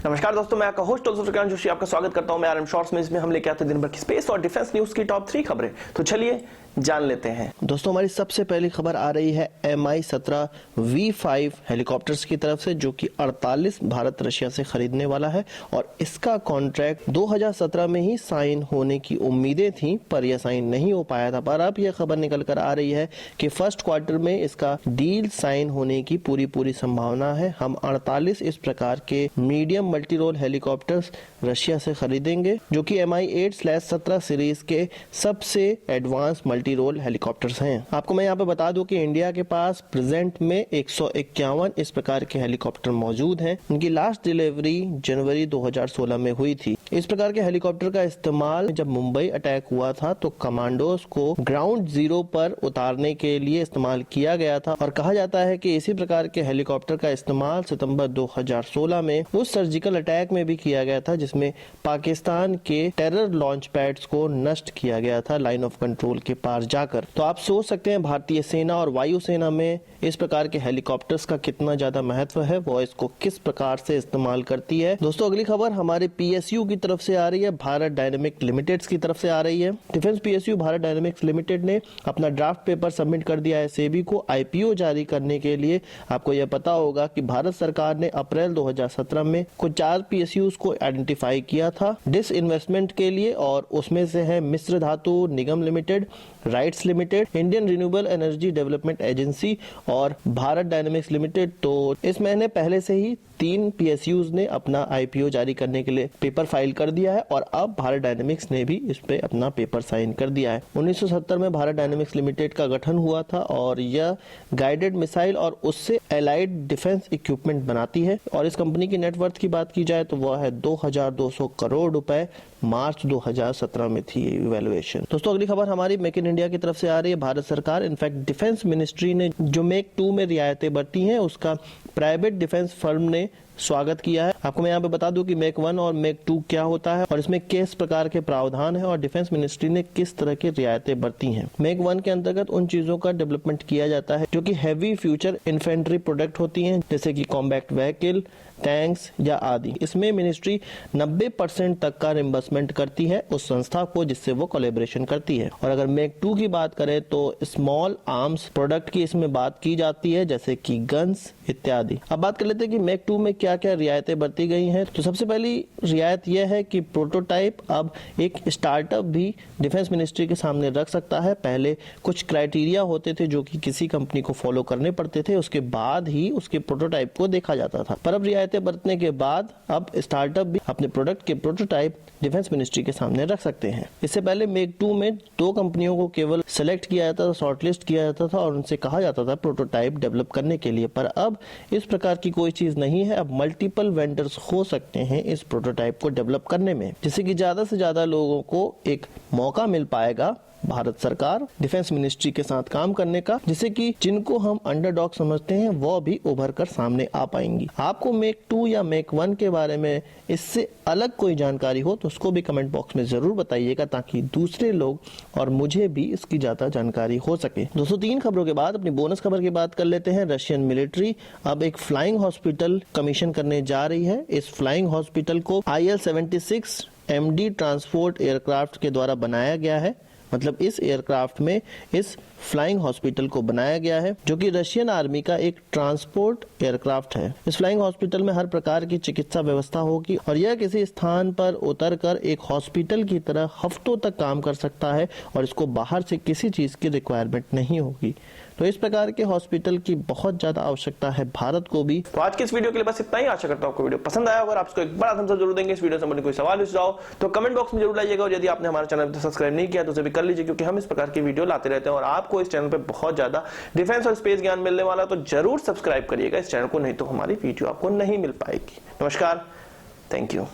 नमस्कार दोस्तों, मैं आपका होस्ट सुफियान जोशी आपका स्वागत करता हूं। मैं आरएम शॉर्ट्स में इसमें हम लेके आते हैं दिन भर की स्पेस और डिफेंस न्यूज की टॉप 3 खबरें। तो चलिए जान लेते हैं। दोस्तों, हमारी सबसे पहली खबर आ रही है Mi-17 V5 हेलीकॉप्टर्स की तरफ से, जो कि 48 भारत रशिया से खरीदने वाला है और इसका कॉन्ट्रैक्ट 2017 में ही साइन होने की उम्मीदें थी, पर यह साइन नहीं हो पाया था। पर अब यह खबर निकल कर आ रही है कि फर्स्ट क्वार्टर में इसका डील साइन होने की पूरी संभावना है। हम 48 इस प्रकार के medium multi role helicopters Russia से खरीदेंगे, जो कि Mi-8/17 सीरीज के सबसे एडवांस मल्टी रोल हेलीकॉप्टर्स हैं। आपको मैं यहाँ पे बता दूं कि इंडिया के पास प्रेजेंट में 151 इस प्रकार के हेलीकॉप्टर मौजूद हैं। उनकी लास्ट डिलीवरी जनवरी 2016 में हुई थी। इस प्रकार के हेलीकॉप्टर का इस्तेमाल जब मुंबई अटैक हुआ था तो कमांडोज को ग्राउंड जीरो पर उतारने के लिए इस्तेमाल किया गया था और कहा जाता है कि इसी प्रकार के हेलीकॉप्टर का इस्तेमाल सितंबर 2016 में उस सर्जिकल अटैक में भी किया गया था जिसमें पाकिस्तान के टेरर लॉन्च पैड्स को नष्ट किया गया था लाइन ऑफ कंट्रोल के पार जाकर। तो आप सोच सकते हैं भारतीय सेना और वायुसेना में इस प्रकार के हेलीकॉप्टर्स का कितना ज्यादा महत्व है, वो इसको किस प्रकार से इस्तेमाल करती है। दोस्तों, अगली खबर हमारे पीएसयू की तरफ से आ रही है, भारत डायनेमिक लिमिटेड की तरफ से आ रही है। Defence PSU Bharat dynamics limited ने अपना ड्राफ्ट पेपर सबमिट कर दिया है सेबी को आईपीओ जारी करने के लिए। आपको यह पता होगा कि भारत सरकार ने अप्रैल 2017 में कुछ 4 पीएसयूज को आइडेंटिफाई किया था डिस इन्वेस्टमेंट के लिए, और उसमें से है Mishra Dhatu Nigam limited, RITES limited, Indian renewable energy development agency और भारत डायनेमिक्स लिमिटेड। तो इस महीने पहले से ही 3 पीएसयूज ने अपना आईपीओ जारी करने के लिए पेपर फाइल कर दिया है और अब भारत डायनेमिक्स ने भी इस पे अपना पेपर साइन कर दिया है। 1970 में भारत डायनेमिक्स लिमिटेड का गठन हुआ था और यह गाइडेड मिसाइल और उससे एलाइड डिफेंस इक्विपमेंट बनाती है और इस कंपनी की नेटवर्थ की बात की जाए तो वह है 2200 करोड़ रुपए। मार्च 2017 में थी इवैल्यूएशन। दोस्तों, अगली खबर हमारी मेक इन इंडिया की तरफ से आ रही है। भारत सरकार इनफैक्ट डिफेंस मिनिस्ट्री ने जो मेक 2 में रियायतें बरती हैं उसका प्राइवेट डिफेंस फर्म ने स्वागत किया है। आपको मैं यहाँ पे बता दूं कि मेक 1 और मेक 2 क्या होता है और इसमें किस प्रकार के प्रावधान है और डिफेंस मिनिस्ट्री ने किस तरह की रियायतें बरती हैं। मेक 1 के अंतर्गत उन चीजों का डेवलपमेंट किया जाता है जो कि हैवी फ्यूचर इन्फेंट्री प्रोडक्ट होती हैं, जैसे कि कॉम्बैक्ट व्हीकल, टैंक्स या आदि। इसमें मिनिस्ट्री 90% तक का रिम्बर्समेंट करती है उस संस्था को जिससे वो कोलैबोरेशन करती है। और अगर मेक 2 की बात करें तो स्मॉल आर्म्स प्रोडक्ट की इसमें बात की जाती है, जैसे कि गन्स इत्यादि। अब बात कर लेते हैं कि मेक 2 में क्या क्या रियायतें बरती गई हैं। तो सबसे पहली रियायत यह है कि प्रोटोटाइप अब एक स्टार्टअप भी डिफेंस मिनिस्ट्री के सामने रख सकता है। पहले कुछ क्राइटेरिया होते थे जो कि किसी कंपनी को फॉलो करने पड़ते थे, उसके बाद ही उसके प्रोटोटाइप को देखा जाता था। पर अब रियायतें बरतने के बाद अब स्टार्टअप भी अपने प्रोडक्ट के प्रोटोटाइप डिफेंस मिनिस्ट्री के सामने रख सकते हैं। इससे पहले मेक 2 में 2 कंपनियों को केवल सेलेक्ट किया जाता था, शॉर्टलिस्ट किया जाता था और उनसे कहा जाता था प्रोटोटाइप डेवलप करने के लिए। पर अब इस प्रकार की कोई चीज नहीं है। अब मल्टीपल वेंडर्स हो सकते हैं इस प्रोटोटाइप को डेवलप करने में, जिससे कि ज्यादा से ज्यादा लोगों को एक मौका मिल पाएगा भारत सरकार डिफेंस मिनिस्ट्री के साथ काम करने का, जिससे कि जिनको हम अंडरडॉग समझते हैं वो भी उभर कर सामने आ पाएंगी। आपको मेक 2 या मेक 1 के बारे में इससे अलग कोई जानकारी हो तो उसको भी कमेंट बॉक्स में जरूर बताइएगा, ताकि दूसरे लोग और मुझे भी इसकी ज्यादा जानकारी हो सके। दोस्तों, 3 खबरों के बाद अपनी बोनस खबर की बात कर लेते हैं। रशियन मिलिट्री अब एक फ्लाइंग हॉस्पिटल कमीशन करने जा रही है। इस फ्लाइंग हॉस्पिटल को IL-76 MD ट्रांसपोर्ट एयरक्राफ्ट के द्वारा बनाया गया है। मतलब इस एयरक्राफ्ट में इस फ्लाइंग हॉस्पिटल को बनाया गया है, जो कि रशियन आर्मी का एक ट्रांसपोर्ट एयरक्राफ्ट है। इस फ्लाइंग हॉस्पिटल में हर प्रकार की चिकित्सा व्यवस्था होगी और यह किसी स्थान पर उतरकर एक हॉस्पिटल की तरह हफ्तों तक काम कर सकता है और इसको बाहर से किसी चीज की रिक्वायरमेंट नहीं होगी। तो इस प्रकार के हॉस्पिटल की बहुत ज्यादा आवश्यकता है भारत को भी। तो आज की इस वीडियो के लिए बस इतना ही। आशा करता हूं आपको वीडियो पसंद आया। अगर आपको एक बड़ा थम्स अप जरूर देंगे। इस वीडियो से संबंधित कोई सवाल सुझाव तो कमेंट बॉक्स में जरूर लाइएगा और यदि आपने हमारा चैनल सब्सक्राइब नहीं किया तो उसे भी कर लीजिए, क्योंकि हम इस प्रकार की वीडियो लाते रहते हैं और आपको इस चैनल पे बहुत ज्यादा डिफेंस और स्पेस ज्ञान मिलने वाला। तो जरूर सब्सक्राइब करिएगा इस चैनल को, नहीं तो हमारी वीडियो आपको नहीं मिल पाएगी। नमस्कार, थैंक यू।